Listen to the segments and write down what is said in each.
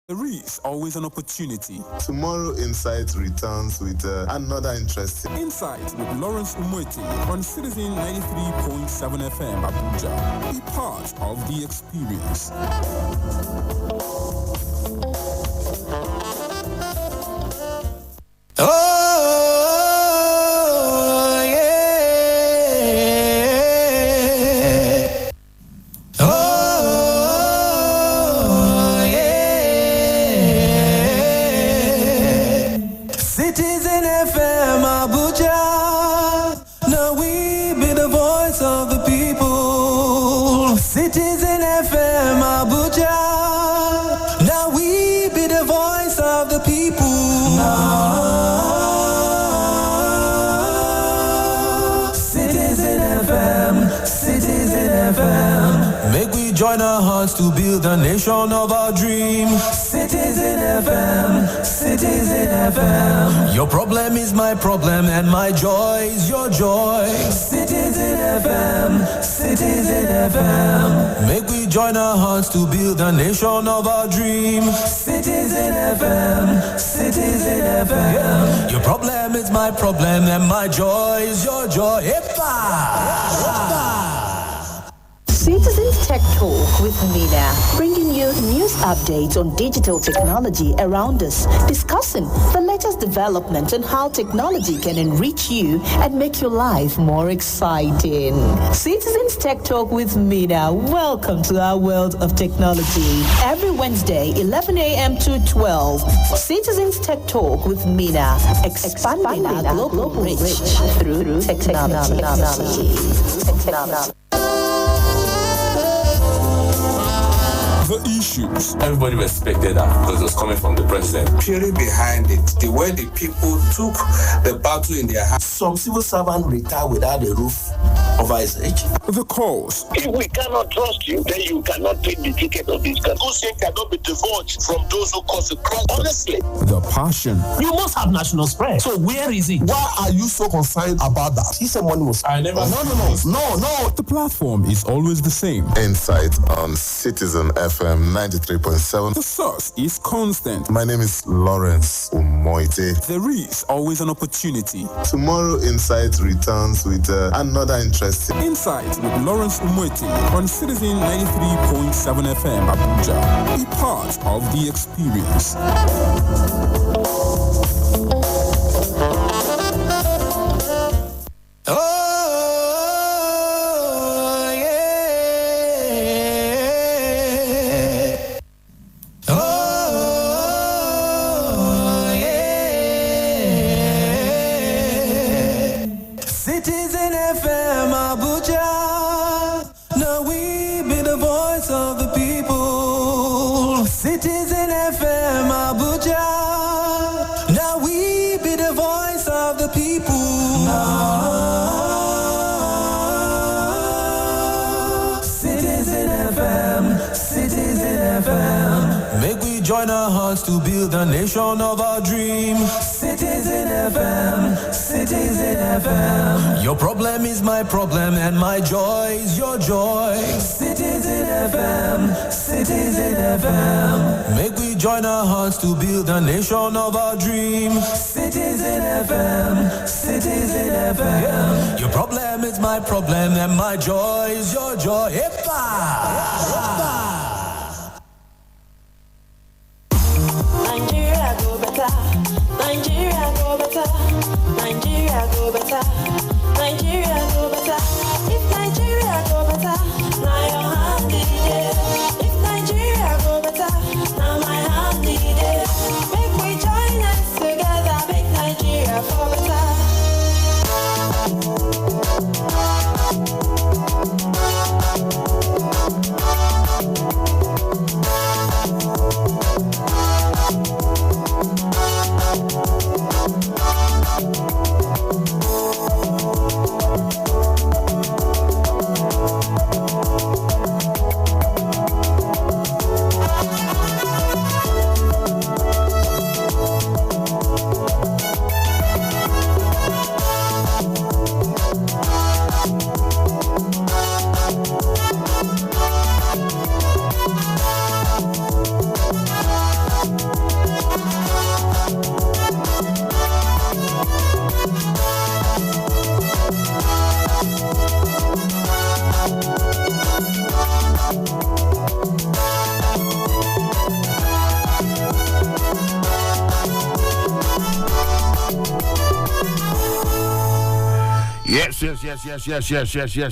There is always an opportunity. Tomorrow Insight returns with another interesting Insight with Lawrence Umuete on Citizen 93.7 FM Abuja. Be part of the experience. Citizen FM Abuja. Now we be the voice of the people. Citizen FM Abuja. Now we be the voice of the people. Citizen FM, Citizen FM. Make we join our hearts to build a nation of our dream. Citizen FM, Citizen FM. Your problem is my problem and my joy is your joy. Citizen FM, Citizen FM. Make we join our hearts to build a nation of our dream. Citizen FM, Citizen FM. Your problem is my problem and my joy is your joy. Citizens Tech Talk with Mina, bringing you news updates on digital technology around us, discussing the latest developments and how technology can enrich you and make your life more exciting. Citizens Tech Talk with Mina, welcome to our world of technology. Every Wednesday, 11 a.m. to 12, Citizens Tech Talk with Mina, expanding our global reach through technology. The issues. Everybody respected that because it was coming from the president. Purely behind it, the way the people took the battle in their hands. Some civil servant retired without a roof over his age. The cause. If we cannot trust you, then you cannot take the ticket of this country. Who cannot be divulged from those who cause the crime. Honestly. The passion. You must have national spread. So where is it? Why are you so concerned about that? He said money was. I never. No. The platform is always the same. Insight on Citizen FM 93.7. The source is constant. My name is Lawrence Umuete. There is always an opportunity. Tomorrow Insight returns with another interesting Insight with Lawrence Umuete on Citizen 93.7 FM Abuja. Be part of the experience. Citizen FM Abuja. Now we be the voice of the people. Citizen FM Abuja. Now we be the voice of the people. Citizen FM, Citizen FM. Make we join our hearts to build a nation of our dream. Citizen FM, Citizen FM. Your problem is my problem and my joy is your joy. Citizen FM, Citizen FM. Make we join our hearts to build a nation of our dream. Citizen FM, Citizen FM. Your problem is my problem and my joy is your joy. Nigeria go better. Nigeria go better. Nigeria go better. Nigeria go better. If Nigeria go better, now your hand in it. If Nigeria go better, now my hand in it. Make we join us together, make Nigeria for better.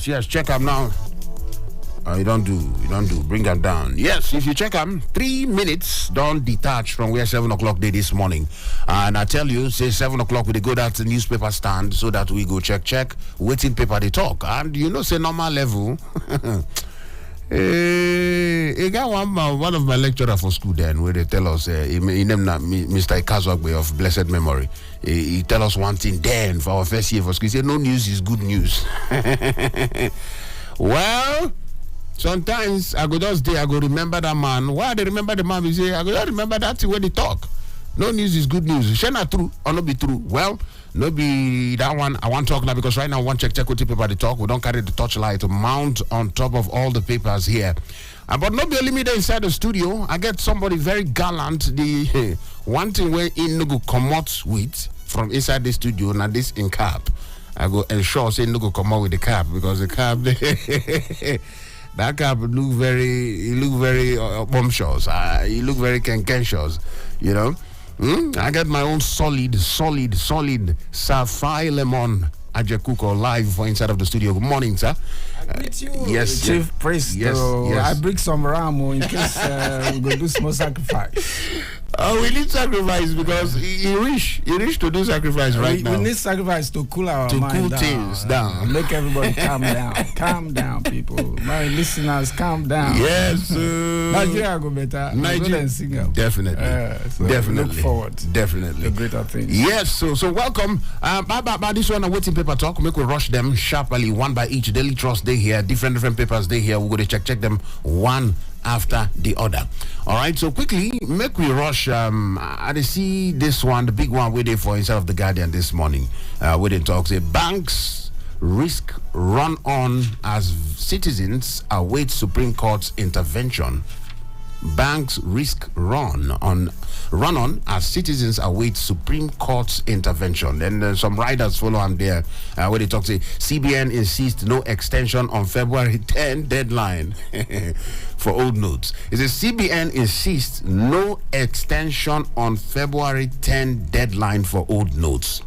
Yes. Check them now. You don't do. Bring them down. Yes, if you check them, 3 minutes don't detach from where 7 o'clock day this morning. And I tell you, say 7 o'clock we go down to the newspaper stand so that we go check, waiting paper they talk. And say normal level. I got one of my lecturer for school then where they tell us, he named Mr. Ikazwagbe of blessed memory. He tell us one thing then for our first year for school. He said, no news is good news. Well, sometimes I go remember that man. Why they remember the man? We say, I go just remember that thing when they talk. No news is good news. Shall not true or not be true? Well, no be that one. I want to talk now because right now I want check with the paper they talk. We don't carry the torchlight to mount on top of all the papers here. But not be limited inside the studio. I get somebody very gallant. The one thing where in no go come out with from inside the studio now this in cap. I go ensure say no go come out with the cap because the cap that cap look very bombshells. He look very contentious, you know. I get my own solid Sapphire Lemon Ajekuko live for inside of the studio. Good morning, sir. I greet you, yes, Chief Priest. Yes. I bring some ram in case we go do small sacrifice. Oh, we need sacrifice because he wish to do sacrifice right now. We need sacrifice to cool our mind cool down. Things down. Make everybody calm down. Calm down, people. My listeners, calm down. Yes. Nigeria go better. Nigeria. Definitely. Definitely. Look forward. Definitely. The greater things. Yes. So welcome. By this one, waiting paper talk. Make we rush them sharply, one by each. Daily Trust they here. Different papers they here. We're going to check them one after the other. All right, so quickly make we rush. I see this one, the big one waiting for inside of the Guardian this morning. Where they talk say banks risk run on as citizens await Supreme Court's intervention. Banks risk run on as citizens await Supreme Court's intervention. Then some riders follow on there where they talk say CBN insists no extension on February 10 deadline for old notes. It says CBN insists no extension on February 10 deadline for old notes.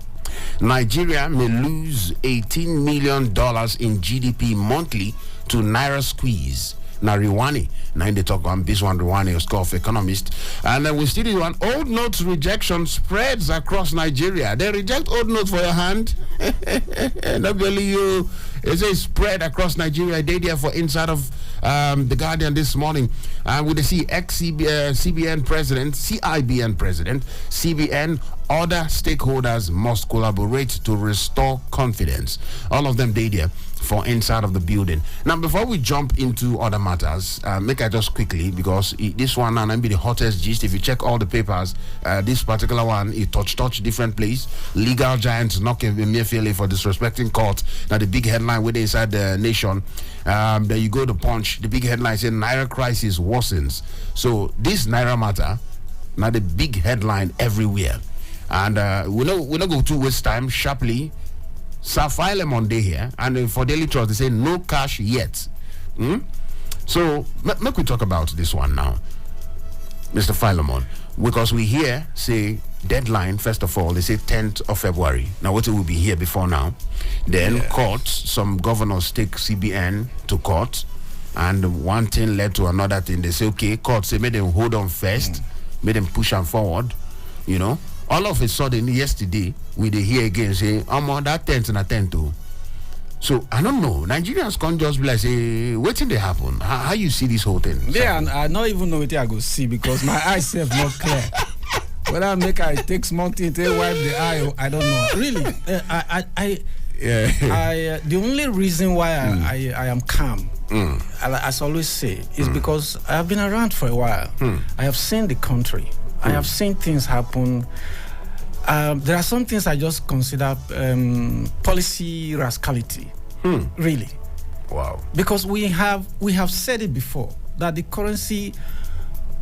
Nigeria may lose $18 million in GDP monthly to Naira squeeze. Now Riwani, now they talk on this one. Riwani, a score of economist, and then we still do one. Old notes rejection spreads across Nigeria. They reject old notes for your hand. Not only you, it's a spread across Nigeria. They there for inside of the Guardian this morning, and we see CBN president, CIBN president, CBN. Other stakeholders must collaborate to restore confidence. All of them they there for inside of the building. Now, before we jump into other matters, make I just quickly, because this one and be the hottest gist. If you check all the papers, this particular one, it touch different place. Legal giants knocking Emefiele for disrespecting court. Now, the big headline with inside the nation. There you go, the Punch. The big headline saying Naira crisis worsens. So this Naira matter, now the big headline everywhere. And we not go to waste time. Sharply, Sapphire Lemon day here, and for Daily Trust they say no cash yet. So make we talk about this one now, Mr. Philemon, because we here say deadline. First of all, they say 10th of February. Now what will be here before now? Then court, some governors take CBN to court, and one thing led to another thing. They say okay, court say make them hold on first, make them push them forward, you know. All of a sudden, yesterday, we did hear again say, I'm on that 10th and a 10th too. So, I don't know. Nigerians can't just be like, say, what did they happen? How you see this whole thing? Yeah, and I don't even know what I go see because my eyes have not clear. Whether I make I take small thing, wipe the eye, I don't know. Really, the only reason why I am calm, as I always say, is because I have been around for a while. I have seen the country. I have seen things happen. There are some things I just consider policy rascality. Really. Wow. Because we have said it before that the currency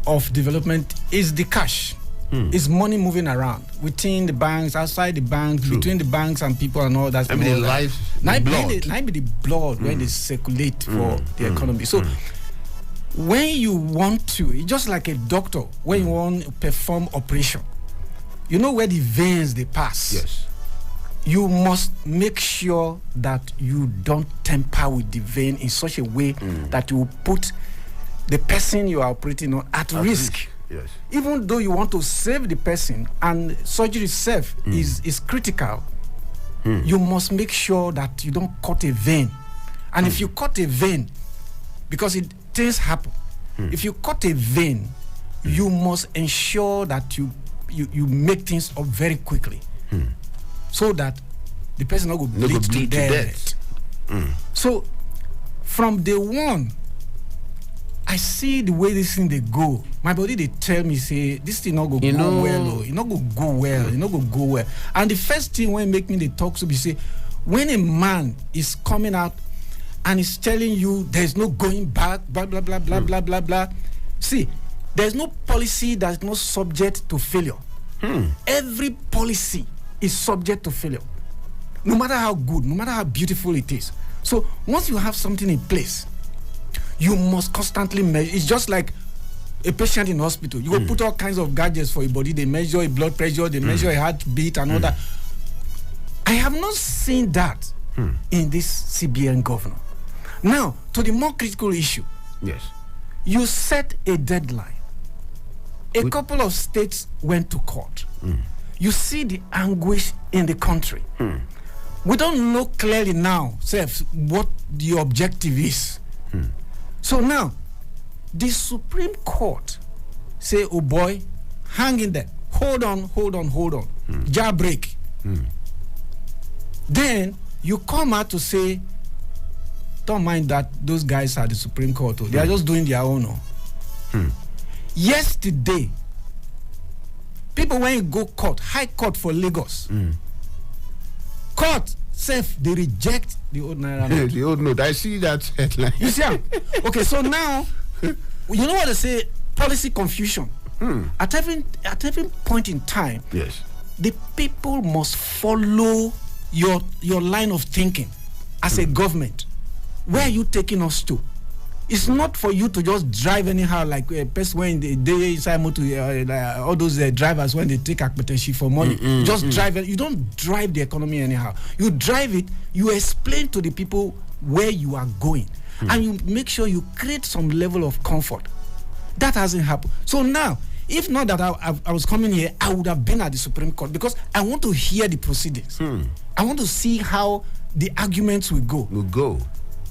of development is the cash. It's money moving around within the banks, outside the banks, between the banks and people and all that. I mean, life, the blood when they circulate for the economy. So when you want to, it's just like a doctor when you want to perform operation. You know where the veins they pass. Yes. you must make sure that you don't tamper with the vein in such a way that you put the person you are operating on at risk. Yes. Even though you want to save the person and surgery itself is critical, you must make sure that you don't cut a vein. And if you cut a vein, because things happen, if you cut a vein, you must ensure that you make things up very quickly, so that the person not go bleed to death. So from day one, I see the way this thing they go. My body they tell me say this thing not go well. It not go well. And the first thing when make me they talk to be say, when a man is coming out and is telling you there's no going back, blah blah blah blah blah blah blah. See, there's no policy that's not subject to failure. Every policy is subject to failure, no matter how good, no matter how beautiful it is. So once you have something in place, you must constantly measure. It's just like a patient in hospital. You will put all kinds of gadgets for your body. They measure your blood pressure, they measure your heartbeat and all that. I have not seen that in this CBN governor. Now, to the more critical issue. Yes. You set a deadline. A couple of states went to court. You see the anguish in the country. We don't know clearly now, Seth, what the objective is. So now, the Supreme Court say, oh boy, hang in there. Hold on. Jailbreak. Then you come out to say, don't mind that those guys are the Supreme Court. They are just doing their own. Yesterday, people when you go court, High Court for Lagos, court, self, they reject the old Naira note. The old note. I see that headline. You see how? Okay, so now, you know what they say? Policy confusion. At every point in time, yes, the people must follow your line of thinking as a government. Where are you taking us to? It's not for you to just drive anyhow, like a person when they inside motor, all those drivers when they take akpeteshi for money. Just drive it. You don't drive the economy anyhow. You drive it. You explain to the people where you are going, and you make sure you create some level of comfort. That hasn't happened. So now, if not that I was coming here, I would have been at the Supreme Court because I want to hear the proceedings. I want to see how the arguments will go.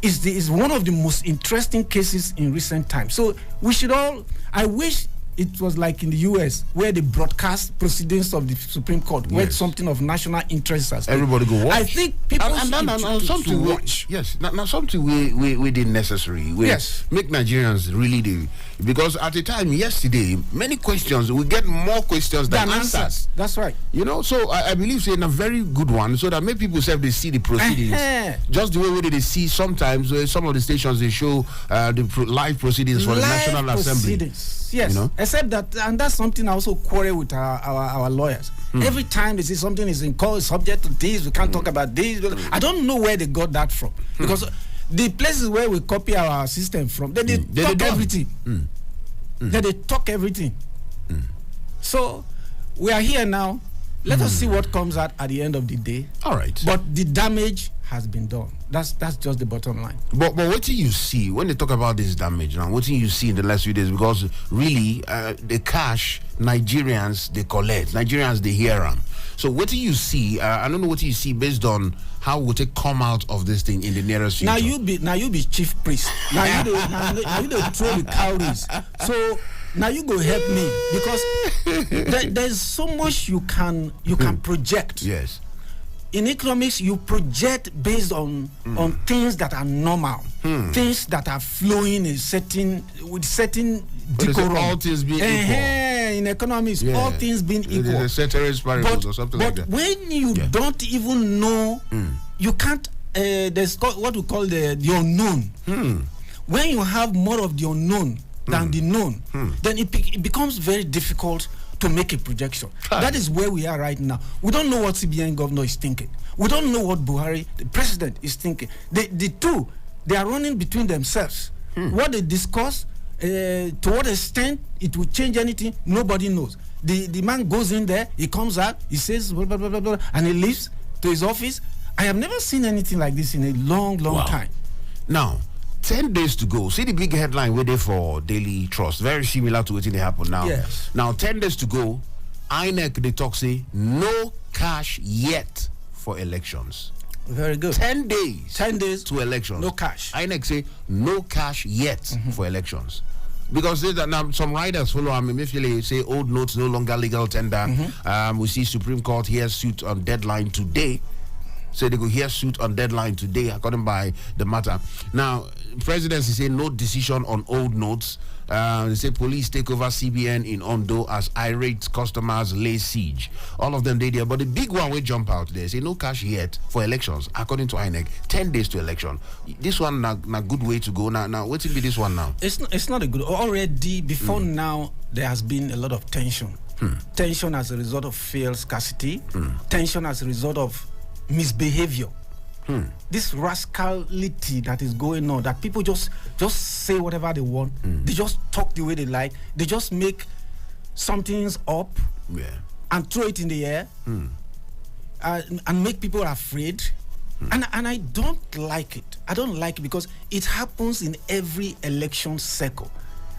Is one of the most interesting cases in recent times. So we should all, I wish it was like in the US where they broadcast proceedings of the Supreme Court, where something of national interest has everybody go watch. I think people should watch. Yes, now something we did necessary. Yes, make Nigerians really do, because at the time yesterday, many questions, we get more questions than answers. That's right. You know, so I believe it's a very good one, so that make people say they see the proceedings, just the way they see sometimes some of the stations they show the live proceedings for the National Assembly. Yes, you know? Except that, and that's something I also quarrel with our lawyers. Every time they say something is in court, subject to this, we can't talk about this. I don't know where they got that from, because the places where we copy our system from, they talk everything. They talk everything. So we are here now. Let us see what comes out at the end of the day. All right. But the damage has been done. That's just the bottom line. But what do you see when they talk about this damage now? What do you see in the last few days? Because really, the cash Nigerians they collect, Nigerians they hear them. So what do you see? I don't know what you see based on how would it come out of this thing in the nearest future. Now you be chief priest. Now you don't throw the cowries. So now you go help me, because there's so much you can project. Yes. In economics, you project based on things that are normal, things that are flowing with certain decorum. All things being equal. In economics, all things being equal. There's a ceteris paribus or something like that. But when you don't even know, you can't. There's what we call the unknown. When you have more of the unknown than the known, then it becomes very difficult to make a projection. That is where we are right now. We don't know what CBN governor is thinking. We don't know what Buhari, the president, is thinking. The two, they are running between themselves. What they discuss, to what extent it will change anything, nobody knows. The man goes in there, he comes out, he says blah, blah, blah, blah, blah, and he leaves. to his office. I have never seen anything like this in a long time. Now, 10 days to go. See the big headline waiting for Daily Trust. Very similar to what happened now. Yes. Now, 10 days to go. INEC, they talk, say, no cash yet for elections. Very good. 10 days. 10 days to elections. No cash. INEC say, no cash yet for elections. Because now some riders follow. I mean, if you say old notes no longer legal tender. We see Supreme Court hear suit on deadline today. So they go hear suit on deadline today, according by the matter. Now, presidency say no decision on old notes. They say police take over CBN in Ondo as irate customers lay siege. All of them they there, but the big one will jump out there. Say no cash yet for elections, according to INEC. 10 days to election. This one na good way to go. Now what will be this one now? It's not a good. Already before now, there has been a lot of tension. Tension as a result of fuel scarcity. Tension as a result of misbehavior. This rascality that is going on, that people just say whatever they want. They just talk the way they like. They just make something's up and throw it in the air and make people afraid. And I don't like it. I don't like it because it happens in every election cycle.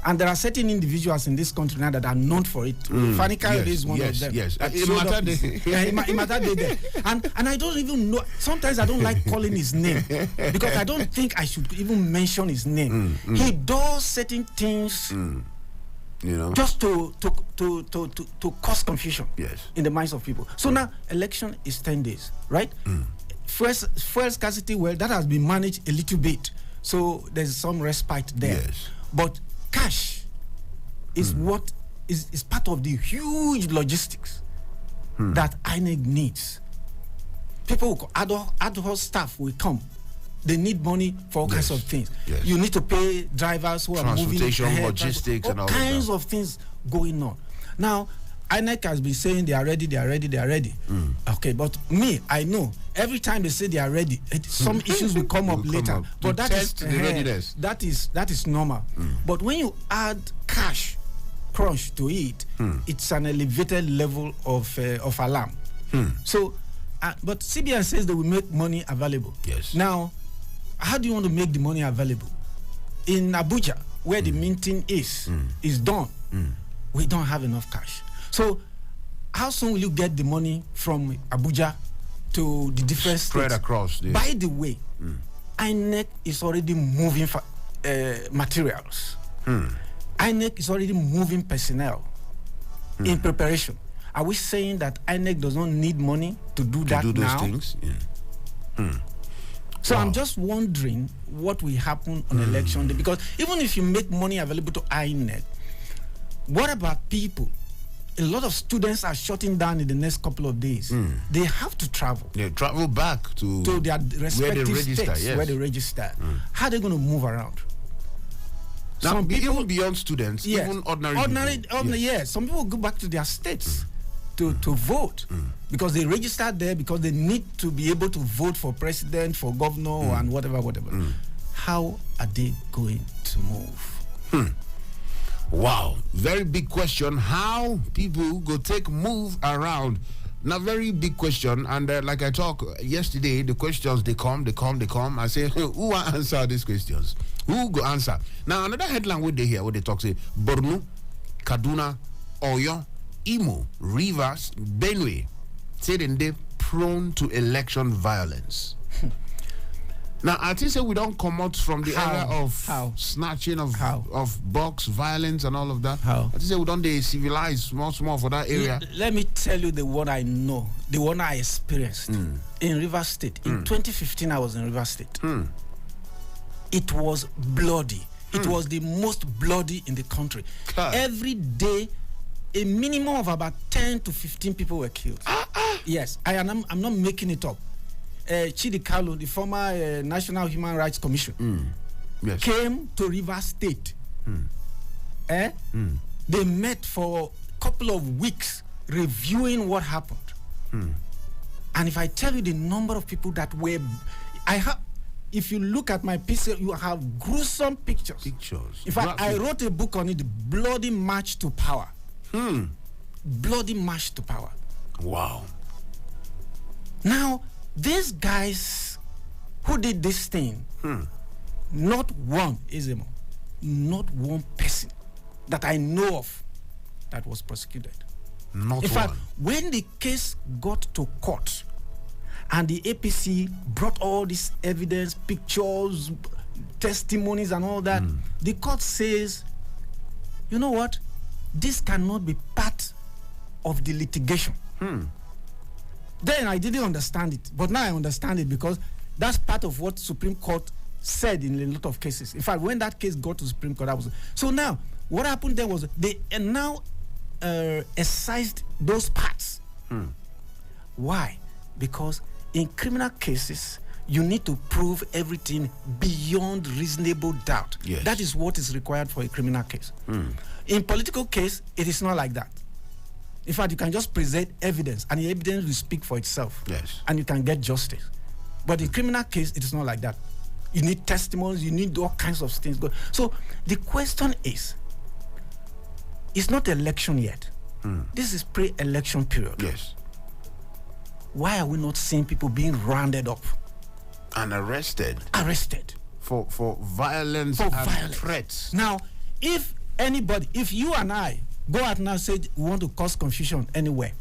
And there are certain individuals in this country now that are known for it. Fanny Kayode is one of them. Yes. And I don't even know. Sometimes I don't like calling his name because I don't think I should even mention his name. He does certain things, just to cause confusion in the minds of people. So now election is 10 days, right? First scarcity, well, that has been managed a little bit, so there's some respite there. But cash is what is part of the huge logistics that INEC needs. People, ad hoc staff will come. They need money for all kinds of things. You need to pay drivers who are moving transportation, logistics, and all kinds of things going on. Now, INEC has been saying they are ready. Okay, but me, I know every time they say they are ready, some issues will come up later. But that is normal. But when you add cash crunch to it, it's an elevated level of alarm. So, but CBN says they will make money available. Now, how do you want to make the money available? In Abuja, where the minting is done, we don't have enough cash. So, how soon will you get the money from Abuja to the different spread states? Across? By the way, INEC is already moving materials. INEC is already moving personnel in preparation. Are we saying that INEC does not need money to do that those now? Things? So I'm just wondering what will happen on election day, because even if you make money available to INEC, what about people? A lot of students are shutting down in the next couple of days. They have to travel. They travel back to their respective states where they register. How are they going to move around? Now, some people, even beyond students, even ordinary people. Yes. Some people go back to their states to vote because they registered there, because they need to be able to vote for president, for governor, and whatever. How are they going to move? Wow, very big question. How people go take move around? Now, very big question. And like I talked yesterday, the questions they come. I say, who will answer these questions? Who go answer? Now, another headline what they hear, what they talk say: Borno, Kaduna, Oyo, Imo, Rivers, Benue, say they prone to election violence. Now, I think we don't come out from the area of snatching of box violence and all of that. I think we don't civilize small for that area. Let me tell you the one I know, the one I experienced in Rivers State. In 2015, I was in Rivers State. It was bloody. It was the most bloody in the country. Every day, a minimum of about 10 to 15 people were killed. Yes, I'm not making it up. Chidi Kalu, the former National Human Rights Commission, came to Rivers State. They met for a couple of weeks reviewing what happened. And if I tell you the number of people that were, if you look at my PC, you have gruesome pictures. In fact, I wrote a book on it, The Bloody March to Power. Bloody March to Power. Wow. Now, these guys who did this thing, not one Ezemmuoe, not one person that I know of that was prosecuted. Not In fact, one. when the case got to court and the APC brought all this evidence, pictures, testimonies and all that, the court says, you know what? This cannot be part of the litigation. Then I didn't understand it, but now I understand it because that's part of what Supreme Court said in a lot of cases. In fact, when that case got to Supreme Court, so now what happened there was they now excised those parts. Why? Because in criminal cases, you need to prove everything beyond reasonable doubt. Yes. That is what is required for a criminal case. In political case, it is not like that. In fact, you can just present evidence, and the evidence will speak for itself. Yes. And you can get justice. But in criminal case, it is not like that. You need testimonies, you need all kinds of things. So the question is, it's not election yet. This is pre-election period. Yes. Why are we not seeing people being rounded up? And arrested. For violence and threats. Now, if you and I go out now and say we want to cause confusion anywhere,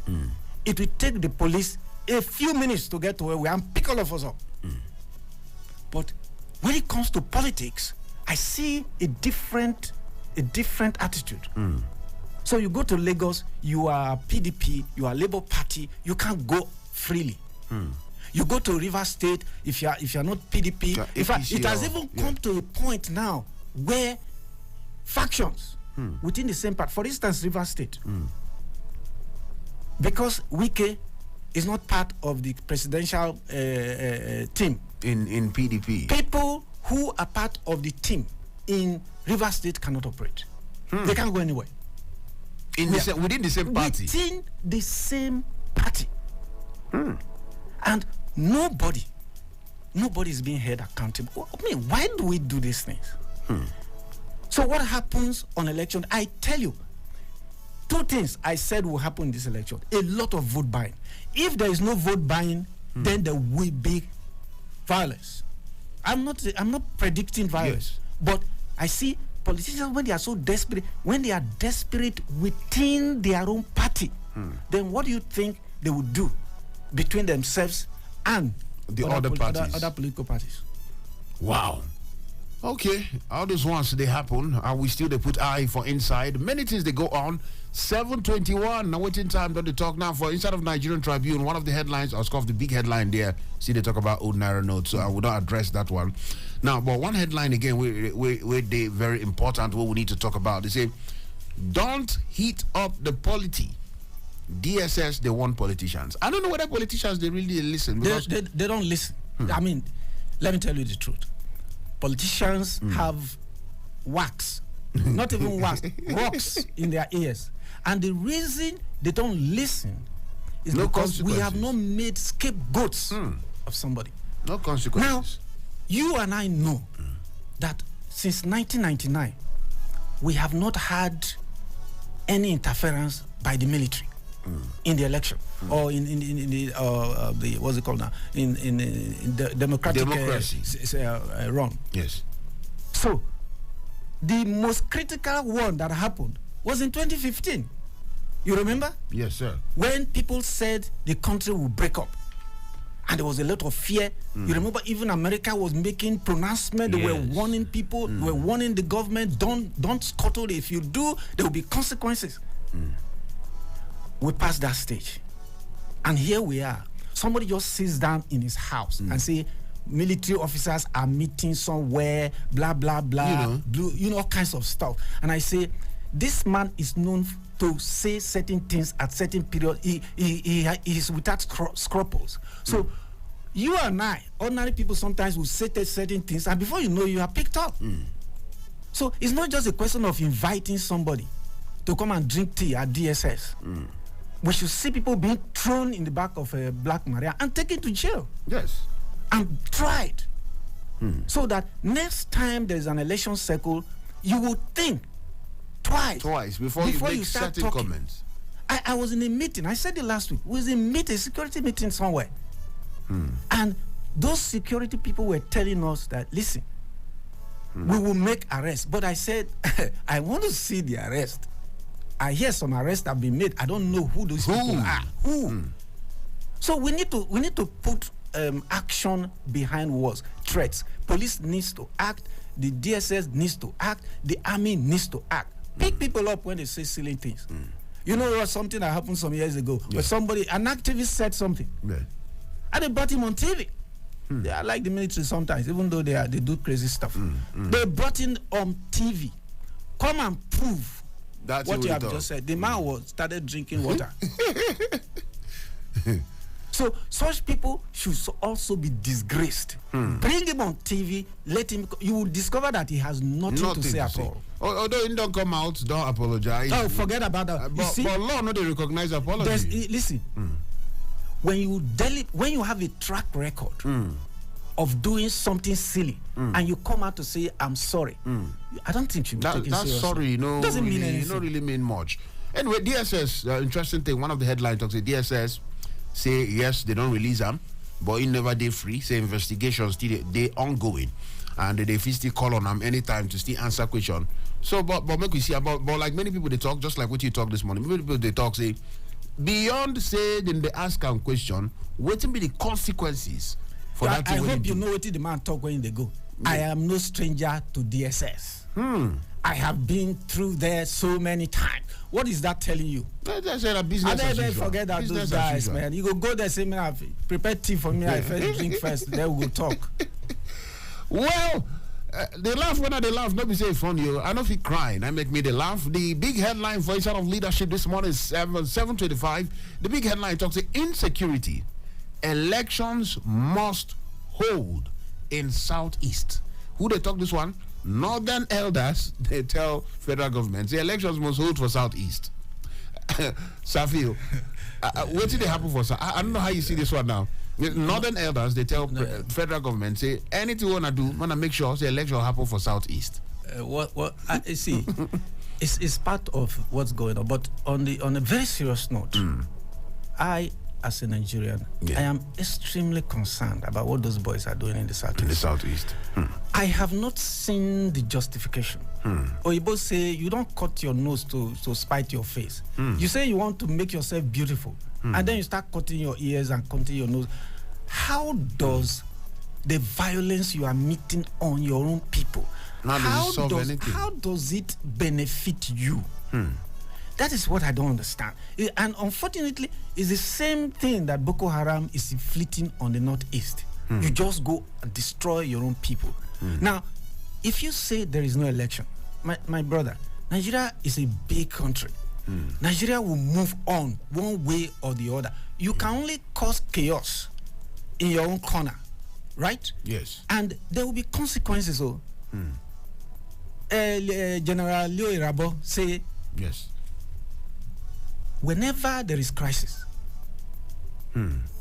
it will take the police a few minutes to get to where we are and pick all of us up. But when it comes to politics, I see a different attitude. So you go to Lagos, you are PDP, you are Labour Party, you can't go freely. You go to River State, if you are not PDP, in fact, it has even come to a point now where factions within the same party, for instance, River State, because Wike is not part of the presidential team in PDP. People who are part of the team in River State cannot operate. They can't go anywhere. Within the same party. Within the same party. And nobody is being held accountable. I mean, why do we do these things? So what happens on election? I tell you, two things I said will happen in this election. A lot of vote buying. If there is no vote buying, then there will be violence. I'm not predicting violence, but I see politicians when they are so desperate, when they are desperate within their own party, then what do you think they would do between themselves and the other political parties? Wow. Okay, all those ones they happen, and we still they put eye for inside. Many things they go on. 7:21. Now waiting time. Don't they talk now for Inside of Nigerian Tribune? One of the headlines, of course, the big headline there. See, they talk about old naira notes, so I will not address that one now. But one headline again, we they very important. What we need to talk about. They say, "Don't heat up the polity." DSS, they want politicians. I don't know whether politicians they really listen. Because they don't listen. I mean, let me tell you the truth. Politicians have wax, not even wax, rocks in their ears. And the reason they don't listen is because we have not made scapegoats of somebody. No consequences. Now, you and I know that since 1999, we have not had any interference by the military in the election or in the what's it called now in the democratic run. Yes. So the most critical one that happened was in 2015. You remember? Yes, sir. When people said the country will break up, and there was a lot of fear. You remember even America was making pronouncements. They were warning people. They were warning the government. Don't scuttle it. If you do, there will be consequences. We passed that stage, and here we are. Somebody just sits down in his house and say military officers are meeting somewhere, blah blah blah, all kinds of stuff. And I say, this man is known to say certain things at certain period. He is without scruples. So you and I, ordinary people, sometimes will say certain things, and before you know, you are picked up. So it's not just a question of inviting somebody to come and drink tea at DSS. We should see people being thrown in the back of a Black Maria and taken to jail. Yes. And tried. So that next time there's an election cycle, you will think twice before you make certain talking. Comments. I was in a meeting. I said it last week. We was in a security meeting somewhere. And those security people were telling us that, listen, we will make arrests. But I said, I want to see the arrest. I hear some arrests have been made. I don't know who those people are. Who? So we need to put action behind words, threats. Police needs to act. The DSS needs to act. The army needs to act. Pick people up when they say silly things. You know what? Something that happened some years ago, where an activist said something, and they brought him on TV. They are like the military sometimes, even though they do crazy stuff. They brought him on TV. Come and prove what you have just said. The man started drinking water. So such people should also be disgraced. Bring him on TV, let him. You will discover that he has nothing to say at all. Although he don't come out, don't apologize. Oh, forget about that. But law no they recognize apology. Listen, when you have a track record of doing something silly and you come out to say I'm sorry, I don't think you should be taken seriously. That's sorry, doesn't mean anything. Not really mean much. Anyway, DSS, interesting thing. One of the headlines talks about DSS. Say yes, they don't release them, but he never they free. Say investigations still they ongoing, and they still call on them anytime to still answer question. So, but make we see about like many people they talk just like what you talk this morning. Many people they talk say beyond say then they ask them question. What will be the consequences for that? I hope you know what the man talk when they go. Yeah. I am no stranger to DSS. I have been through there so many times. What is that telling you? That's a business as usual. Forget that business those guys, man. You go there, say, man, I've prepared tea for me. I first drink first, then we go talk. Well, they laugh when they laugh. Not be say funny. I know if he crying, I make me they laugh. The big headline for Inside of Leadership this morning is 7:25. The big headline talks about insecurity. Elections must hold in Southeast. Who they talk this one? Northern elders, they tell federal government the elections must hold for Southeast. Safio, what did they happen for? I don't know how you see this one now. Northern elders, they tell federal government, say anything you wanna do, wanna make sure the election happen for Southeast. See, it's part of what's going on. But on a very serious note, I, as a Nigerian, I am extremely concerned about what those boys are doing in the Southeast. In the Southeast. I have not seen the justification. Oyibo say you don't cut your nose to spite your face. You say you want to make yourself beautiful, and then you start cutting your ears and cutting your nose. How does the violence you are meeting on your own people, how does it benefit you? That is what I don't understand. And unfortunately, it's the same thing that Boko Haram is inflicting on the Northeast. You just go and destroy your own people. Now, if you say there is no election, my brother, Nigeria is a big country. Nigeria will move on one way or the other. You can only cause chaos in your own corner, right? Yes. And there will be consequences. General Leo Irabo say, yes. Whenever there is crisis,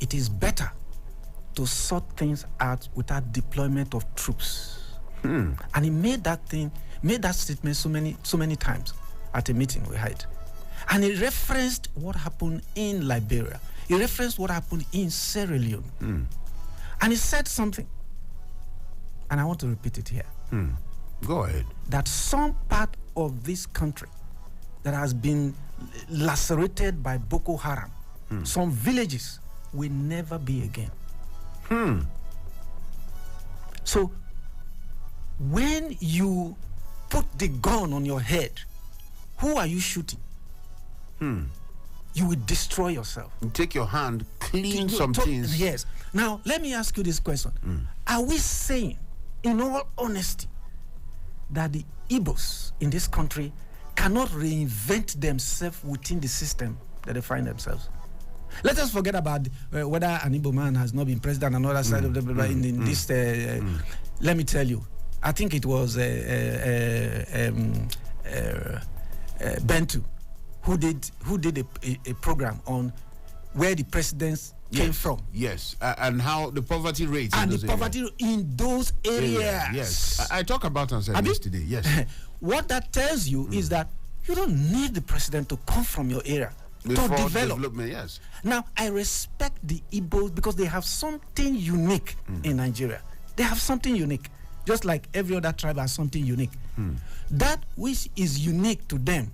it is better to sort things out without deployment of troops. And he made that statement so many times at a meeting we had. And he referenced what happened in Liberia. He referenced what happened in Sierra Leone. And he said something, and I want to repeat it here. Go ahead. That some part of this country that has been lacerated by Boko Haram, some villages will never be again. So when you put the gun on your head, who are you shooting? You will destroy yourself. You take your hand, clean some things. Yes. Now let me ask you this question: are we saying, in all honesty, that the Igbos in this country cannot reinvent themselves within the system that they find themselves? Let us forget about whether an Igbo man has not been president on another side of the in this. Let me tell you, I think it was Bentu who did a program on where the presidents came from. Yes, and how the poverty rates and the poverty in those areas. Yes, I talk about it yesterday. Yes. What that tells you is that you don't need the president to come from your area Before to develop. development, yes. Now, I respect the Igbos because they have something unique in Nigeria. They have something unique, just like every other tribe has something unique. That which is unique to them,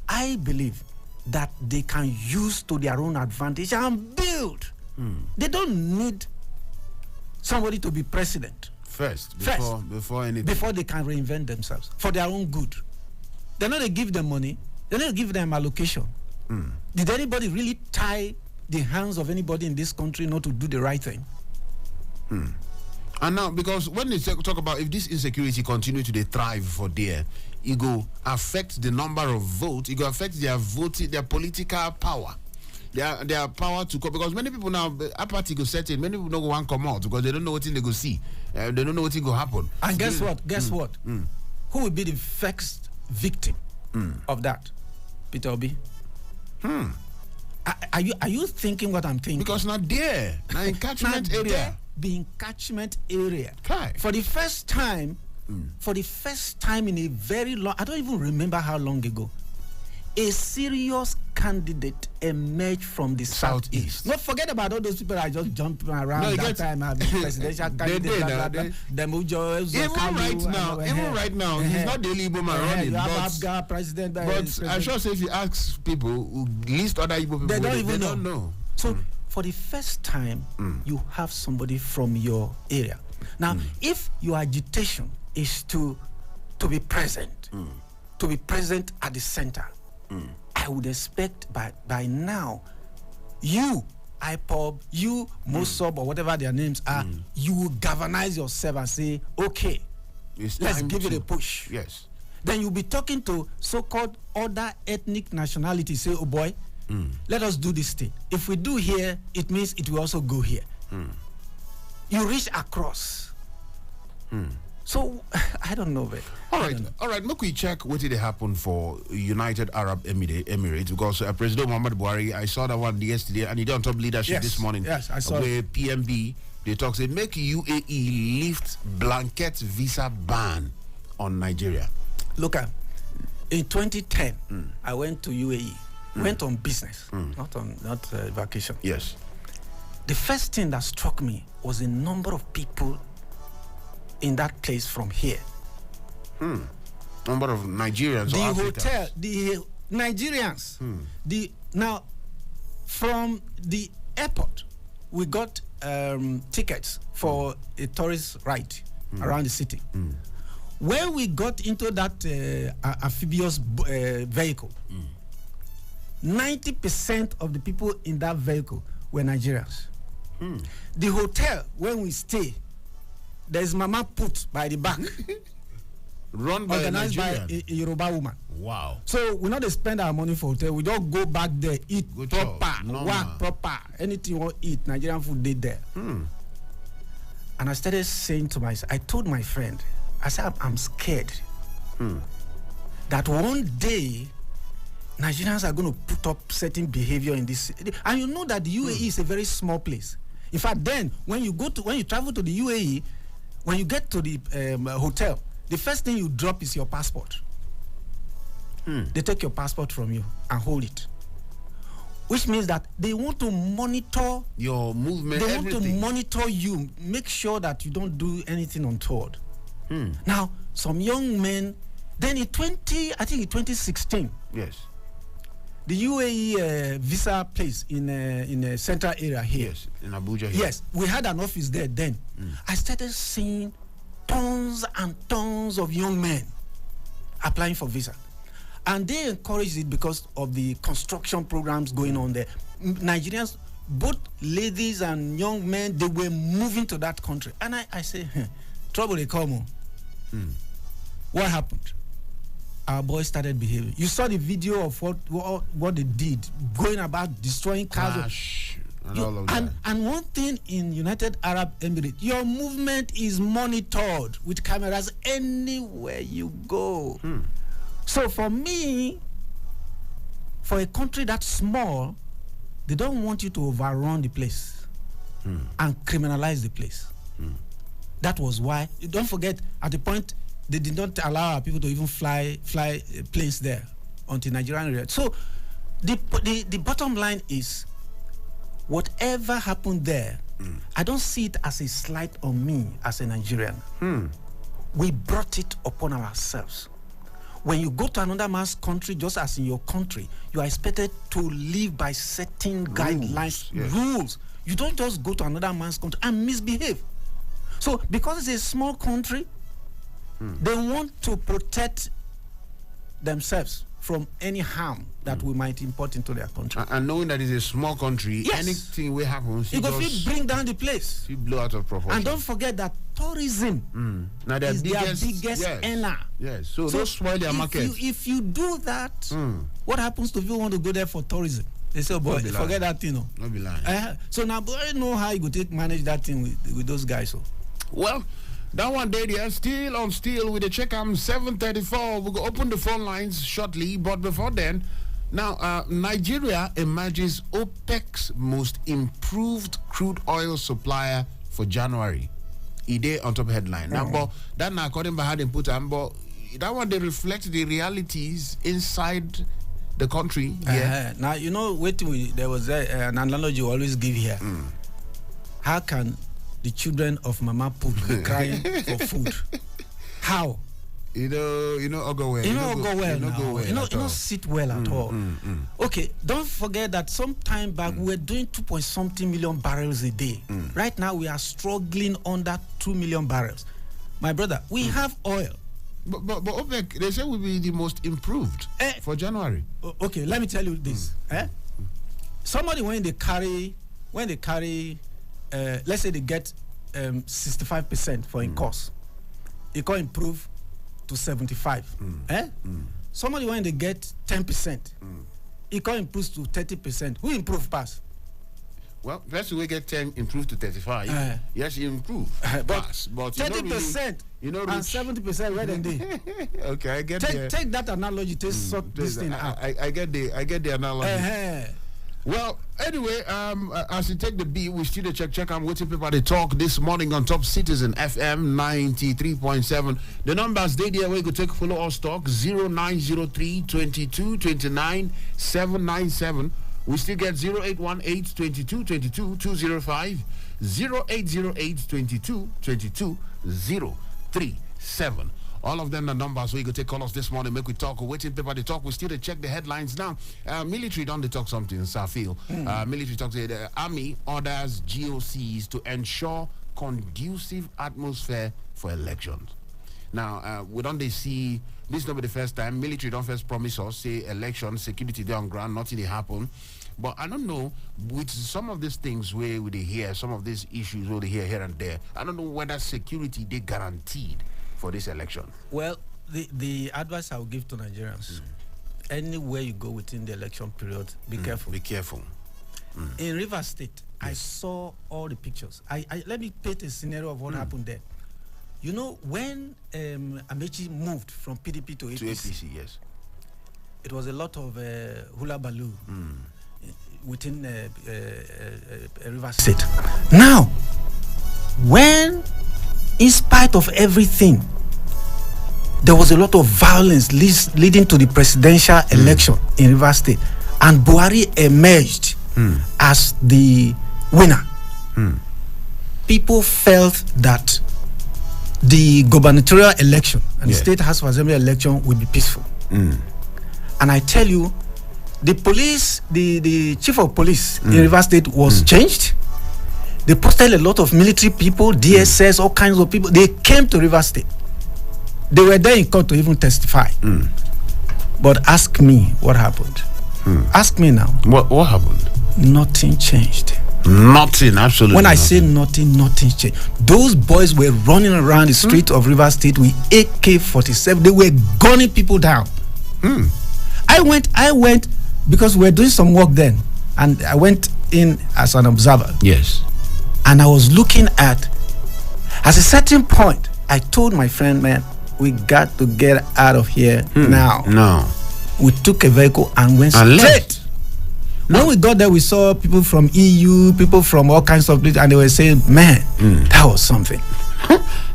I believe that they can use to their own advantage and build. They don't need somebody to be president before anything. Before they can reinvent themselves for their own good. They're not to give them money. They're not to give them allocation. Did anybody really tie the hands of anybody in this country not to do the right thing? And now, because when they talk about if this insecurity continue to thrive for there, it go affect the number of votes, it go affect their voting, their political power. Their power to come, because many people now apathy go set in, many people don't go and come out because they don't know what thing they go see, they don't know what thing go happen. And guess what? Who will be the first victim of that? Peter Obi. Are you thinking what I'm thinking? Because not there, now in catchment area, being catchment area. Okay. For the first time in a very long, I don't even remember how long ago, a serious candidate emerged from the southeast. Not forget about all those people that are just jumping around that time, presidential candidate. Even right now, he's not the only Igbo man running. Abuja president. But I'm sure if you ask people who list other Igbo people, they don't know. So for the first time, you have somebody from your area. Now, if your agitation is to be present, to be present at the center, I would expect by now, you, IPOB, you, Mosob, or whatever their names are, you will galvanize yourself and say, okay, let's give it a push. Yes. Then you'll be talking to so-called other ethnic nationalities, say, oh boy, let us do this thing. If we do here, it means it will also go here. You reach across. So I don't know, but all right. Look, we check what did happen for United Arab Emirates because President Muhammad Buhari, I saw that one yesterday, and he did on top leadership this morning. Yes, I saw where PMB they talk say make UAE lift blanket visa ban on Nigeria. Look, in 2010, I went to UAE. Went on business, not vacation. Yes. The first thing that struck me was the number of people in that place from here. Number of Nigerians. The or hotel, the Nigerians. Now, from the airport, we got tickets for a tourist ride around the city. When we got into that amphibious vehicle, 90% of the people in that vehicle were Nigerians. The hotel, when we stay, there's mama put by the back. Run by organized by a Yoruba woman. Wow. So we not spend our money for hotel. We don't go back there, eat proper, work proper. Anything you want to eat, Nigerian food they there. And I started saying to myself, I told my friend, I said, I'm scared that one day Nigerians are going to put up certain behavior in this. And you know that the UAE is a very small place. In fact, then when you travel to the UAE, when you get to the hotel, the first thing you drop is your passport. They take your passport from you and hold it, which means that they want to monitor your movement. They want to monitor you, make sure that you don't do anything untoward. Now, some young men. Then in 2016. Yes. The UAE visa place in a central area here. Yes, in Abuja here. Yes, we had an office there then. I started seeing tons and tons of young men applying for visa. And they encouraged it because of the construction programs going on there. Nigerians, both ladies and young men, they were moving to that country. And I say, trouble they come on. What happened? Our boys started behaving. You saw the video of what they did, going about destroying cars. And all of that. And one thing in United Arab Emirates, your movement is monitored with cameras anywhere you go. So for me, for a country that small, they don't want you to overrun the place and criminalize the place. That was why. Don't forget, at the point, they did not allow our people to even fly planes there until Nigerian area. So the bottom line is, whatever happened there, I don't see it as a slight on me as a Nigerian. We brought it upon ourselves. When you go to another man's country, just as in your country, you are expected to live by certain guidelines, rules. You don't just go to another man's country and misbehave. So, because it's a small country, they want to protect themselves from any harm that we might import into their country. And knowing that it's a small country, anything will happen. You go bring down the place. You blow out of proportion. And don't forget that tourism now is their biggest earner. Yes, so those spoil their market. If you do that, what happens to people who want to go there for tourism? They say, boy, forget that thing. Not be lying. So now, boy, I know how you go manage that thing with those guys. So. Well, that one day they are still on steel with the check. 7:34. We'll go open the phone lines shortly, but before then, now Nigeria emerges OPEC's most improved crude oil supplier for January. Day on top headline. Now, but that now according to how they put on, but that one they reflect the realities inside the country. Now you know, there was an analogy we always give here. How can the children of Mama Put be crying for food? How? You know, go well. You know, sit well at all. Okay, don't forget that some time back we were doing 2.something million barrels a day. Right now we are struggling under 2 million barrels. My brother, we have oil. But OPEC, they say will be the most improved for January. Okay, let me tell you this. Somebody when they carry, let's say they get 65% for in cost, it can improve to 75. Somebody when they get 10%, it can improve to 30%. Who improve pass? Well, first we get 10, improve to 35. Yes, you improve. Pass, but 30% and 70% where then they. Okay, I get it. Take that analogy to sort this thing out. I get the analogy. Well, anyway, as you take the beat, we still check. I'm waiting people to talk this morning on Top Citizen FM 93.7. The numbers they there where you could take follow us talk 0903 22 29 797. We still get 0818 22 22 205 0808 22 22 037. All of them are numbers where you can take calls this morning, make we talk, or waiting paper to talk. We still to check the headlines now. Military don't they talk something, Safil. Military talks the Army orders GOCs to ensure conducive atmosphere for elections. Now, we don't they see, this is not the first time, military don't first promise us, say election, security there on ground, nothing they happen. But I don't know, with some of these things where we hear, some of these issues where they hear here and there, I don't know whether security they guaranteed for this election. Well, the advice I will give to Nigerians, anywhere you go within the election period, be careful. Be careful. In Rivers State, I saw all the pictures. Let me paint a scenario of what happened there. You know, when Amechi moved from PDP to APC, yes, it was a lot of hula baloo within Rivers State. Now, when, in spite of everything, there was a lot of violence leading to the presidential election in Rivers State, and Buhari emerged as the winner. People felt that the gubernatorial election and the State House of Assembly election will be peaceful. And I tell you, the police, the chief of police in Rivers State was changed. They posted a lot of military people, DSS, all kinds of people. They came to Rivers State. They were there in court to even testify. But ask me what happened. Ask me now. What happened? Nothing changed. Nothing, absolutely. When I say nothing changed. Those boys were running around the street of Rivers State with AK-47. They were gunning people down. I went because we were doing some work then, and I went in as an observer. Yes. And I was looking at a certain point, I told my friend, man, we got to get out of here now. No. We took a vehicle and went straight. When we got there, we saw people from EU, people from all kinds of places, and they were saying, "Man, that was something."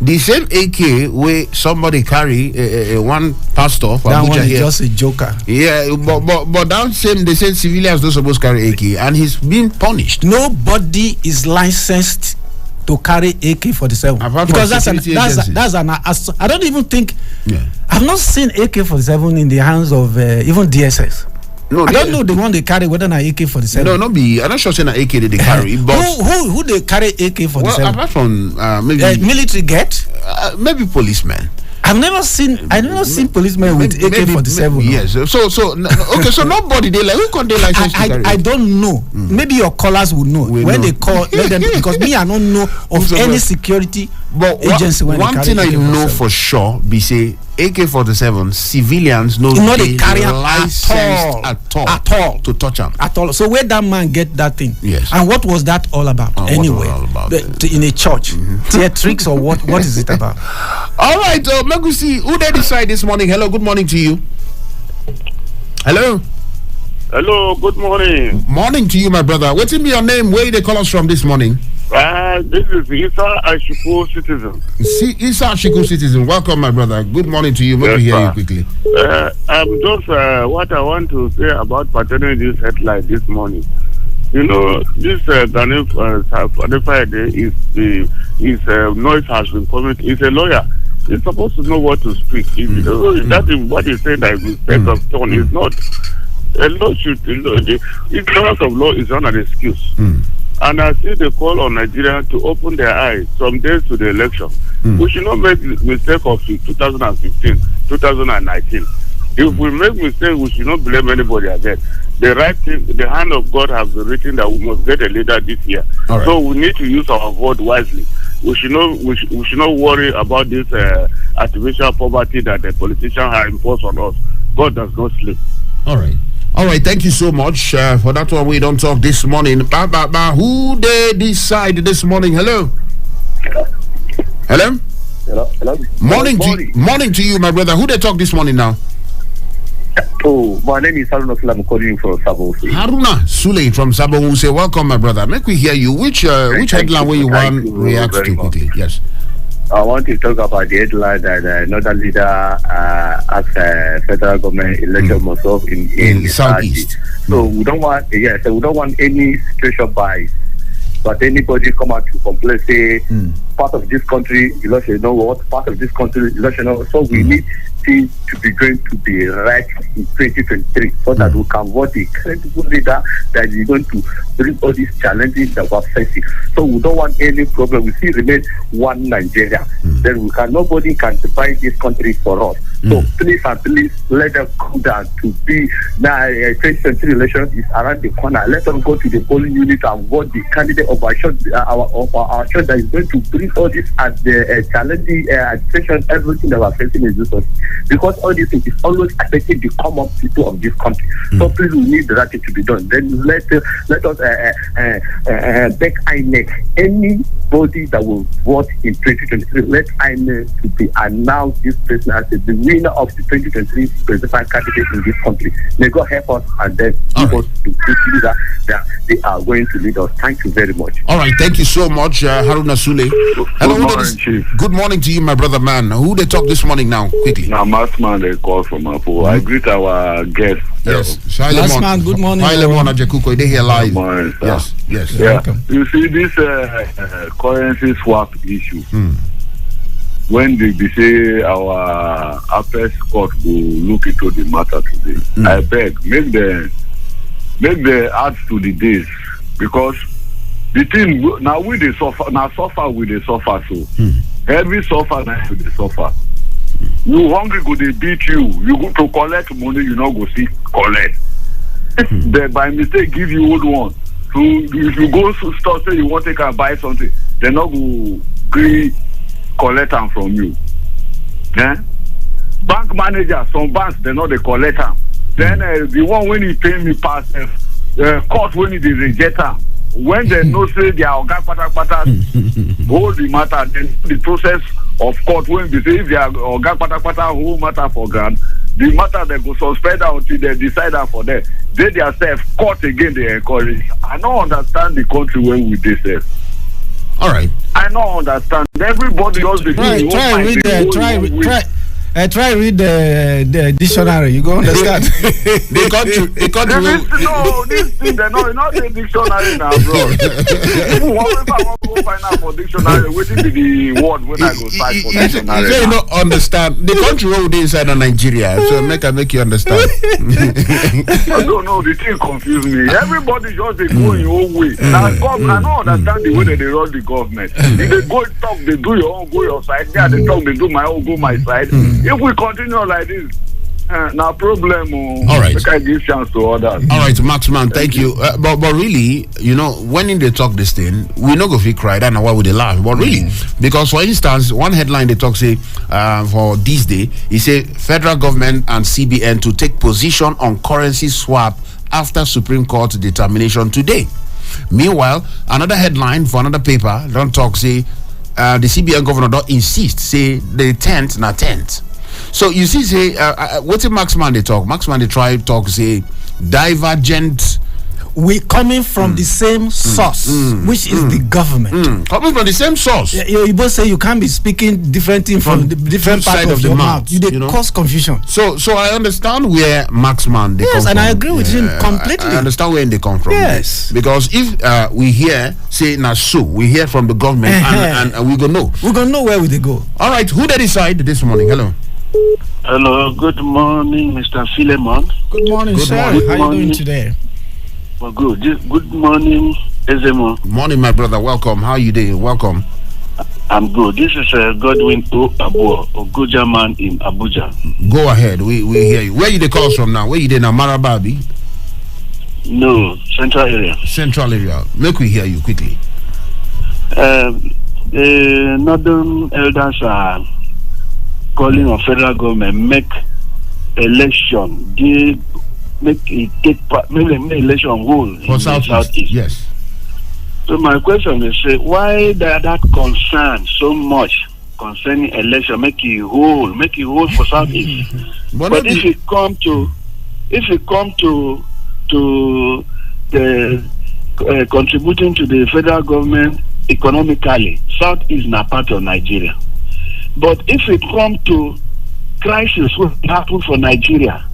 The same AK where somebody carry one pastor from that Abuja one is here. just a joker. Yeah, but that same they said civilians don't supposed to carry AK, and he's being punished. Nobody is licensed to carry AK-47 because that's an I don't even think I've not seen AK-47 in the hands of even DSS. No, I don't know the one they carry whether an AK-47. No, not be. I'm not sure saying an AK they carry. But who they carry AK-47? Well, apart from maybe military get, maybe policemen. I've never seen policemen with AK-47. Yes. So okay. So nobody they like. Who can they license to carry? I don't know. Maybe your callers would know they call. Let them, because me, I don't know of any security agency. One thing I know for sure, be say AK-47 civilians no they carry licensed at all to touch them at all. So where that man get that thing? Yes. And what was that all about? Anyway, in a church, theatrics or what? What is it about? All right, let me see who they decide this morning. Hello, good morning to you. Hello. Hello, good morning. Morning to you, my brother. What's in your name? Where they call us from this morning? This is Isa Ashiku Citizen. Isa Ashiku Citizen. Welcome, my brother. Good morning to you. Let me hear you quickly. I'm just what I want to say about pertaining this headline this morning. You know, this Friday is noise has been coming. He's a lawyer. He's supposed to know what to speak. That is what he said that mistake of tone is not. A law should, ignorance of law is not an excuse. And I see the call on Nigeria to open their eyes some days to the election. We should not make mistake of 2015, 2019. If we make mistake, we should not blame anybody again. The right thing, the hand of God has been written that we must get a leader this year. Right. So we need to use our vote wisely. We should not worry about this artificial poverty that the politicians have imposed on us. God does not sleep. All right, thank you so much for that one. We don't talk this morning. Who they decide this morning? Hello. Morning to you, my brother. Who they talk this morning now? Oh, my name is Haruna Sule. I'm calling you from Sabonwuse. Haruna Sule from Sabonwuse. Welcome, my brother. Make we hear you. Which headline will you want to react to quickly? Yes. I want to talk about the headline that another leader asked federal government election myself in the Southeast. So we don't want any situation bias. But anybody come out to complain, say part of this country election, part of this country election. So we need things to be going to be right in 2023, so that we can vote a credible leader that is going to bring all these challenges that we're facing. So we don't want any problem. We still remain one Nigeria. Then nobody can divide this country for us. So please let them come down to be now. 2023 election is around the corner. Let them go to the polling unit and vote the candidate of our church that is going to bring all this at the challenging administration, everything that we're facing in this country. Because all this is always affecting the common people of this country. So please, we need that to be done. Then let us beg INEC, anybody that will vote in 2023, let INEC to be announced this person as the winner of the 2023 presidential candidate in this country. May God help us and then give us the good leader that they are going to lead us. Thank you very much. All right, thank you so much, Haruna Sule. Hello, good morning, Chief. Good morning to you, my brother, man. Who they talk this morning now? Quickly. Now, Massman, they call from Apo. I greet our guest. Yes. Massman, good morning. They here live. Good morning, sir. Yes. Yeah. Welcome. You see this currency swap issue. When they say our Apex court will look into the matter today, I beg, make the add to the days, because the thing now we they suffer, now suffer with the suffer so. Every suffer now with the suffer. You hungry go they beat you. You go to collect money, you not go see collect. They by mistake give you old one. So if you go to store say you want to take buy something, they not go agree collect them from you. Bank manager, some banks they know they collect them. Then the one when he pay me pass court when he reject them, when they know say their oga patapata hold the matter, then the process of court when they say if their oga patapata hold matter for ground, the matter they go suspend until they decide that for them. They themselves court again they encourage. I don't understand the country when we dey sef. All right. I don't understand. Everybody else they try read the dictionary. You go understand. the country. No, this thing they know not the dictionary now, bro. Even whenever I want to go find out for dictionary, waiting to the word when I go search for dictionary. You don't understand the country where they inside of Nigeria. So make you understand. I don't know. The thing confuse me. Everybody just they go in your own way. Now, I don't understand the way that they run the government. If they go talk, they do your own, go your side. Yeah, they talk, they do my own, go my side. If we continue like this, no problem. All right. Make I give chance to others. All right, Maxman, thank you. But really, you know, when they talk this thing, we no go feel cry. That's why would they laugh? But really, because for instance, one headline they talk say for this day, he say federal government and CBN to take position on currency swap after Supreme Court determination today. Meanwhile, another headline for another paper don't talk say the CBN governor don't insist say the 10th na 10th. So you see say what's it Maxman they talk? Maxman they try talk say divergent. We coming from the same source, which is the government. Coming from the same source. You both say you can't be speaking different things from the different part of your mouth. You cause confusion. So I understand where Maxman they come from. Yes, and I agree with him completely. I understand where they come from. Yes. Because if we hear say na so, we hear from the government and we gonna know. We're gonna know where would they go. All right, who they decide this morning? Hello. Hello, good morning, Mr. Philemon. Good morning, sir. How are you doing today? Well, good. Good morning, Ezemmuoe. Morning, my brother. Welcome. How are you doing? Welcome. I'm good. This is Godwin Abuja, Ogoja man in Abuja. Go ahead. We hear you. Where you the calls from now? Where you there now? Marababi? No, central area. Central area. Make we hear you quickly. The northern elders are calling on federal government make election. Make election whole for Southeast. Yes. So my question is, why that concern so much concerning election? Make it whole for Southeast. But if it come to the contributing to the federal government economically, Southeast is not part of Nigeria. But if it come to crisis, what happen for Nigeria?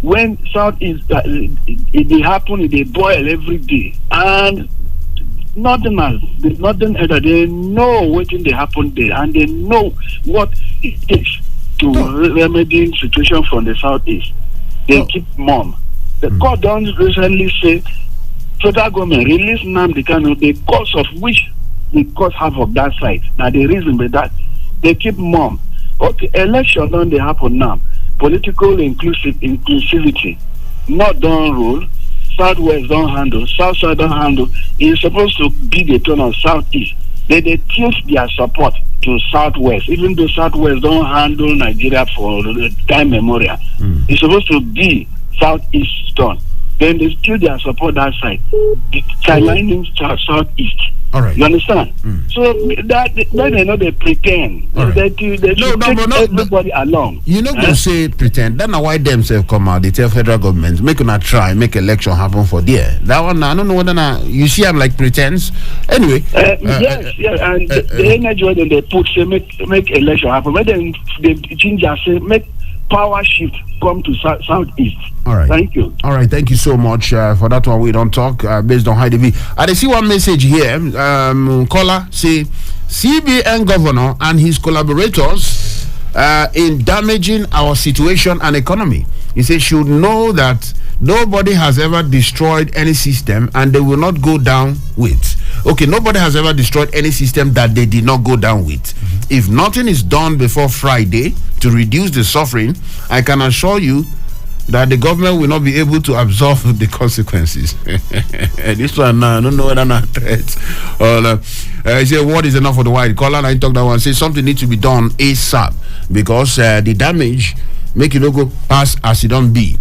When Southeast it happen, it boil every day, and nothing else. Nothing other. They know what they happen there, and they know what it takes to remedy situation from the Southeast. They keep mum. The court don't recently say federal government release Nnamdi Kanu, the cause of which the cause half of that side. Now the reason by that they keep mum. Okay, election don't they happen now. Political inclusivity not done rule. Southwest don't handle, Southside don't handle. It's supposed to be the turn of Southeast. They tilt their support to Southwest, even though Southwest don't handle Nigeria for time memorial. It's supposed to be Southeast turn. Then they tilt their support that side, sidelining Southeast. All right. You understand? So that they know they pretend. Right. They take everybody along. You know, they say pretend. That's not why themselves come out. They tell federal government make not try make election happen for there. That one I don't know whether you see I'm like pretense. Anyway. Yes, and the energy when they put say make election happen. When they change say make power shift come to Southeast. All right. Thank you. All right. Thank you so much for that one. We don't talk based on IDB. I see one message here. Caller say CBN governor and his collaborators in damaging our situation and economy. He says should know that nobody has ever destroyed any system and they will not go down with. Okay, nobody has ever destroyed any system that they did not go down with. If nothing is done before Friday to reduce the suffering, I can assure you that the government will not be able to absorb the consequences. This one, I don't know whether or not threats. He said, what is enough for the white? Caller, I talk that one. Say something needs to be done ASAP because the damage make it go pass as it don't be.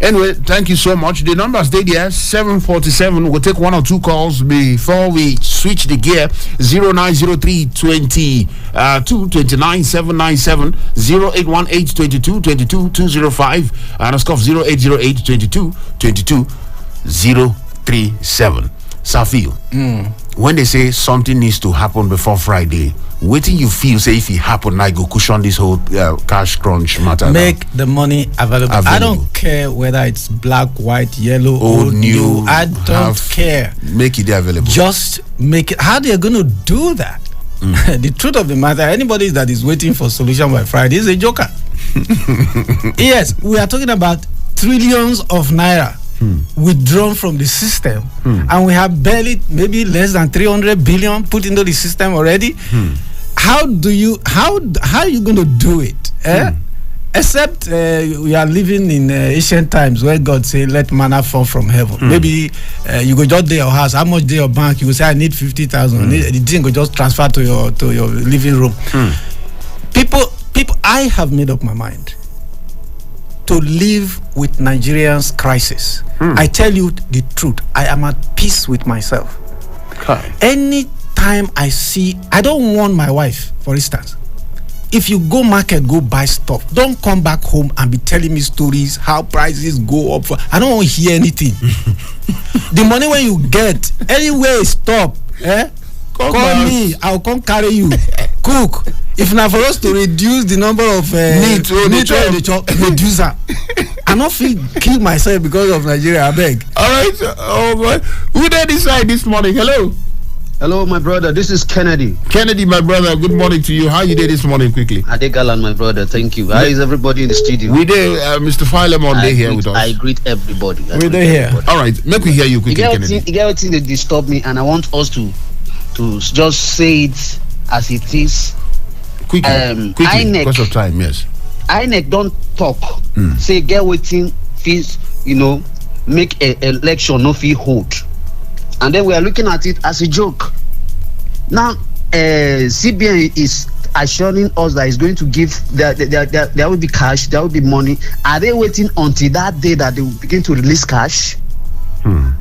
Anyway, thank you so much. The number stay there, 747. We'll take one or two calls before we switch the gear. 0903 20 29 797 0818 22 22 205 and of course 0808 22 22 037. Safio, when they say something needs to happen before Friday, waiting you feel say if it happen, I go cushion this whole cash crunch matter. Make the money available. I don't care whether it's black, white, yellow, old, new. I don't care. Make it available. Just make it. How they are going to do that? The truth of the matter, anybody that is waiting for solution by Friday is a joker. Yes, we are talking about trillions of naira withdrawn from the system, and we have barely maybe less than 300 billion put into the system already. How are you going to do it? Except we are living in ancient times where God say, "Let manna fall from heaven." Maybe you go just there your house. How much there your bank? You will say, "I need 50,000." The thing go just transfer to your living room. People. I have made up my mind to live with Nigerians' crisis. I tell you the truth. I am at peace with myself. Anytime I see, I don't want my wife, for instance. If you go market, go buy stuff. Don't come back home and be telling me stories how prices go up. I don't want to hear anything. The money when you get, anywhere stop. Call me. I'll come carry you. Cook. If not for us to reduce the number of meat in the chop, reducer. I not feel kill myself because of Nigeria. I beg. All right. Oh boy. Who did decide this morning? Hello. Hello, my brother. This is Kennedy. Kennedy, my brother. Good morning to you. How you did this morning, quickly? Adegalan, my brother. Thank you. How is everybody in the studio? We did. Mr. Philemon, they here with us. I greet everybody. We're here. All right. Make me hear you quickly, Kennedy. You get everything that disturb me, and I want us to just say it as it is. Quickly, because of time, yes. INEC don't talk. Say get waiting fees, make a election no fee hold. And then we are looking at it as a joke. Now, CBN is assuring us that it's going to give, there will be cash, there will be money. Are they waiting until that day that they will begin to release cash?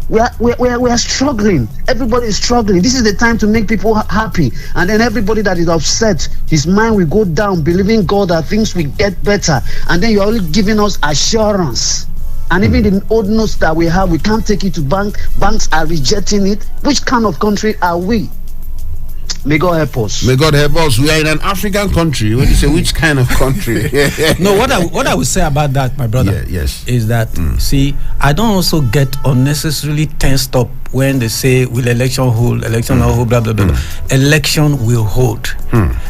We are struggling. Everybody is struggling. This is the time to make people happy. And then everybody that is upset, his mind will go down, believing God that things will get better. And then you're only giving us assurance. And even the old notes that we have, we can't take it to bank. Banks are rejecting it. Which kind of country are we? May God help us. May God help us. We are in an African country. When you say which kind of country? No, what I would say about that, my brother, is that see, I don't also get unnecessarily tensed up when they say will election hold, election not hold, blah blah blah. Election will hold.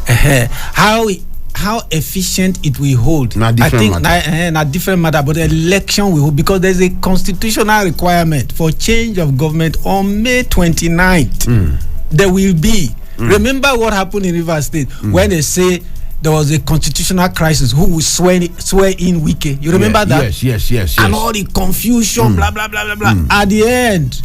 How efficient it will hold, I think not different matter, but election will hold because there's a constitutional requirement for change of government on May 29th. There will be. Remember what happened in Rivers State when they say there was a constitutional crisis. Who will swear in Wike? You remember that? Yes. And all the confusion, blah blah blah blah blah. At the end,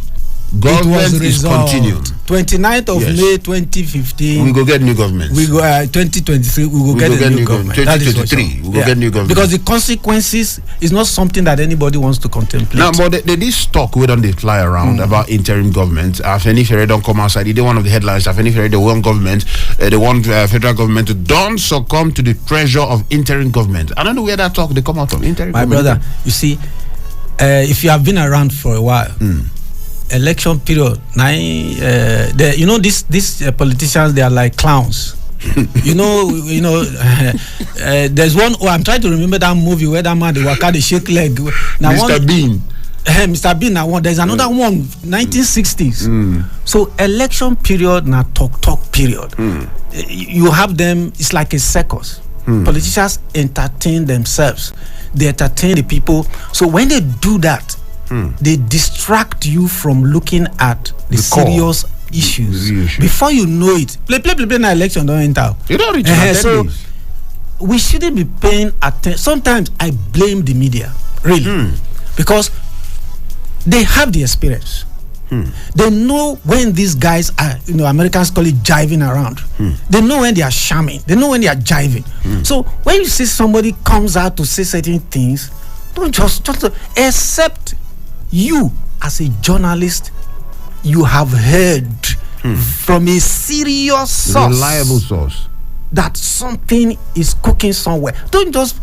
government is continued. 29th of May 2015. We go get new government. We go 2023. We go get a new government. 2023. We go get new government. Because the consequences is not something that anybody wants to contemplate. Now, but this talk we don't fly around about interim government. Afeni Ferre don't come outside. They one of the headlines. Afeni Ferre, the one government, the one federal government to don't succumb to the pressure of interim government. I don't know where that talk they come out from. Interim My government. brother, you see, if you have been around for a while. Election period. These politicians, they are like clowns. There's one. I'm trying to remember that movie where that man they walk out the shake leg. Now Mr. Bean. Mr. Bean. Now there's another one. 1960s. So election period now talk period. You have them. It's like a circus. Politicians entertain themselves. They entertain the people. So when they do that. They distract you from looking at the serious issues. Before you know it, play na election don't enter. You don't reach so we shouldn't be paying attention. Sometimes I blame the media, really, because they have the experience. They know when these guys are, Americans call it jiving around. They know when they are shamming. They know when they are jiving. So when you see somebody comes out to say certain things, Don't just except you as a journalist, you have heard from a serious source, reliable source, that something is cooking somewhere. Don't just.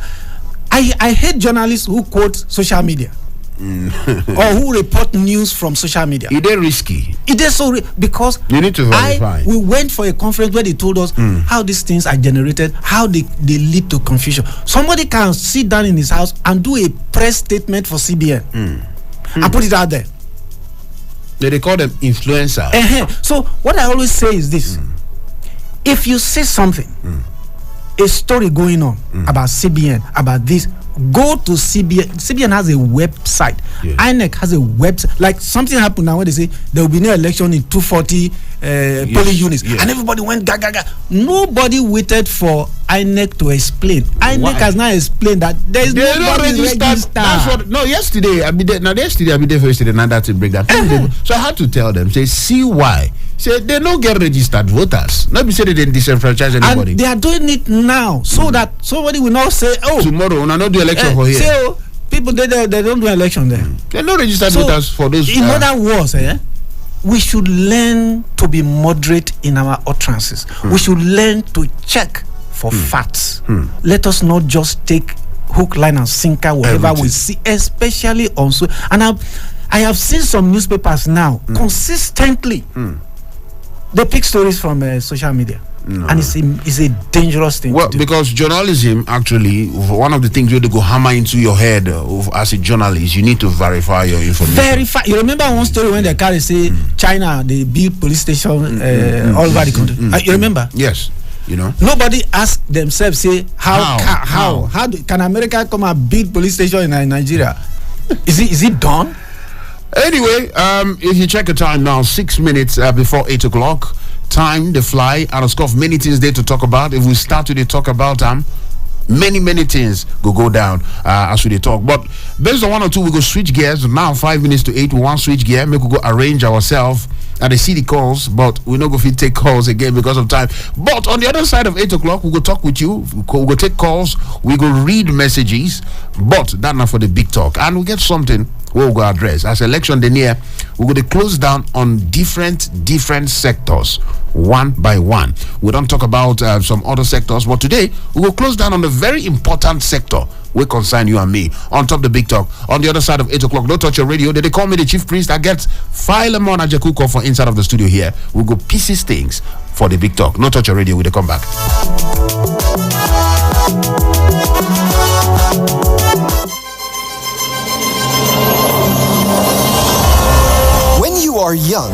I hate journalists who quote social media or who report news from social media. It is risky. It is so because you need to verify. We went for a conference where they told us how these things are generated, how they lead to confusion. Somebody can sit down in his house and do a press statement for CBN and put it out there. They call them influencers. So what I always say is this: if you see something, a story going on about CBN, about this, go to CBN. CBN has a website. INEC has a website. Like something happened now when they say there will be no election in 240 polling units, and everybody went gaga. Nobody waited for INEC to explain. INEC has now explained that there is nobody registered. Yesterday I be there. Now yesterday I be there for yesterday. Now that's a breakdown. So I had to tell them, say, see why. Say they don't get registered voters. Not be say they didn't disenfranchise anybody. And they are doing it now so that somebody will not say, oh, tomorrow when I not do election for here. Say, oh, people they don't do election there. They're not registered voters for those. In other words, we should learn to be moderate in our utterances. We should learn to check for facts. Let us not just take hook, line, and sinker whatever we see, especially on so. And I have seen some newspapers now consistently. They pick stories from social media, and it's a dangerous thing. Well, to do. because journalism, actually, one of the things you have to go hammer into your head as a journalist, you need to verify your information. Verify. You remember one story when the car say China they build police station all over the country. You remember? Yes. You know, nobody asked themselves, say how can America come and build police station in Nigeria? Is it done? Anyway, if you check the time now, 6 minutes before 8 o'clock, time, the fly, out of scope, many things there to talk about. If we start to talk about many things go down as we talk. But based on one or two, we go switch gears. Now 5 minutes to 8, we want switch gear. Make we go arrange ourselves. And I see the calls, but we're not going to take calls again because of time. But on the other side of 8 o'clock, we'll go talk with you. We'll go take calls. We go read messages. But that's not for the big talk. And we get something we'll go address. As election day near, we're going to close down on different sectors, one by one. We don't talk about some other sectors, but today we will close down on a very important sector. We concern you and me on top of the big talk. On the other side of 8 o'clock, don't touch your radio. They call me the chief priest. I get Philemon Ajakuko for inside of the studio here. We'll go pieces things for the big talk. No touch your radio. We'll come back. When you are young,